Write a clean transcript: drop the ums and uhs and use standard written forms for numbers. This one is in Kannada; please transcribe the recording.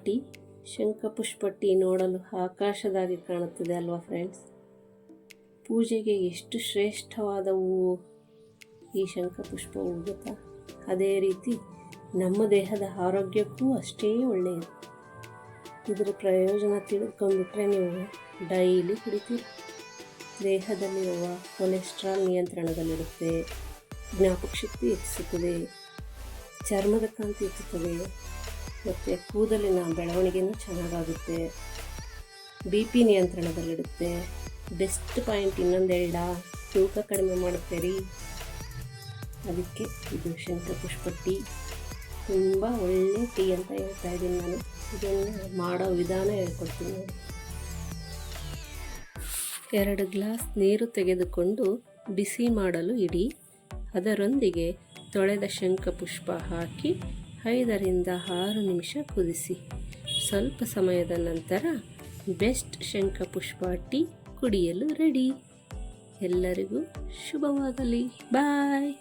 ಟೀ. ಶಂಖಪುಷ್ಪ ಟೀ ನೋಡಲು ಆಕಾಶದಾಗಿ ಕಾಣುತ್ತದೆ ಅಲ್ವಾ ಫ್ರೆಂಡ್ಸ್. ಪೂಜೆಗೆ ಎಷ್ಟು ಶ್ರೇಷ್ಠವಾದ ಹೂವು ಈ ಶಂಖಪುಷ್ಪ ಹೂವು ಗೊತ್ತಾ. ಅದೇ ರೀತಿ ನಮ್ಮ ದೇಹದ ಆರೋಗ್ಯಕ್ಕೂ ಅಷ್ಟೇ ಒಳ್ಳೆಯದು. ಇದರ ಪ್ರಯೋಜನ ತಿಳಿದುಕೊಂಡ್ಬಿಟ್ರೆ ನೀವು ಡೈಲಿ ಕುಡಿತೀರಿ. ದೇಹದಲ್ಲಿರುವ ಕೊಲೆಸ್ಟ್ರಾಲ್ ನಿಯಂತ್ರಣದಲ್ಲಿರುತ್ತೆ, ಜ್ಞಾಪಕ ಶಕ್ತಿ ಹೆಚ್ಚಿಸುತ್ತದೆ, ಚರ್ಮದ ಕಾಂತಿ ಹೆಚ್ಚುತ್ತದೆ, ಮತ್ತು ಕೂದಲಿನ ಬೆಳವಣಿಗೆನೂ ಚೆನ್ನಾಗಾಗುತ್ತೆ, BP ನಿಯಂತ್ರಣದಲ್ಲಿಡುತ್ತೆ. ಬೆಸ್ಟ್ ಪಾಯಿಂಟ್ ಇನ್ನೊಂದು ಹೇಳ, ತೂಕ ಕಡಿಮೆ ಮಾಡುತ್ತೆ ರೀ. ಅದಕ್ಕೆ ಇದು ಶಂಖಪುಷ್ಪ ಟೀ ತುಂಬ ಒಳ್ಳೆ ಟೀ ಅಂತ ಹೇಳ್ತಾ ಇದ್ದೀನಿ ನಾನು. ಇದನ್ನು ಮಾಡೋ ವಿಧಾನ ಹೇಳ್ಕೊಡ್ತೀನಿ ನೋಡಿ. 2 ಗ್ಲಾಸ್ ನೀರು ತೆಗೆದುಕೊಂಡು ಬಿಸಿ ಮಾಡಲು ಇಡಿ. ಅದರೊಂದಿಗೆ ತೊಳೆದ ಶಂಖಪುಷ್ಪ ಹಾಕಿ 5 ರಿಂದ 6 ನಿಮಿಷ ಕುದಿಸಿ. ಸ್ವಲ್ಪ ಸಮಯದ ನಂತರ ಬೆಸ್ಟ್ ಶಂಖಪುಷ್ಪ ಟೀ ಕುಡಿಯಲು ರೆಡಿ. ಎಲ್ಲರಿಗೂ ಶುಭವಾಗಲಿ. ಬಾಯ್.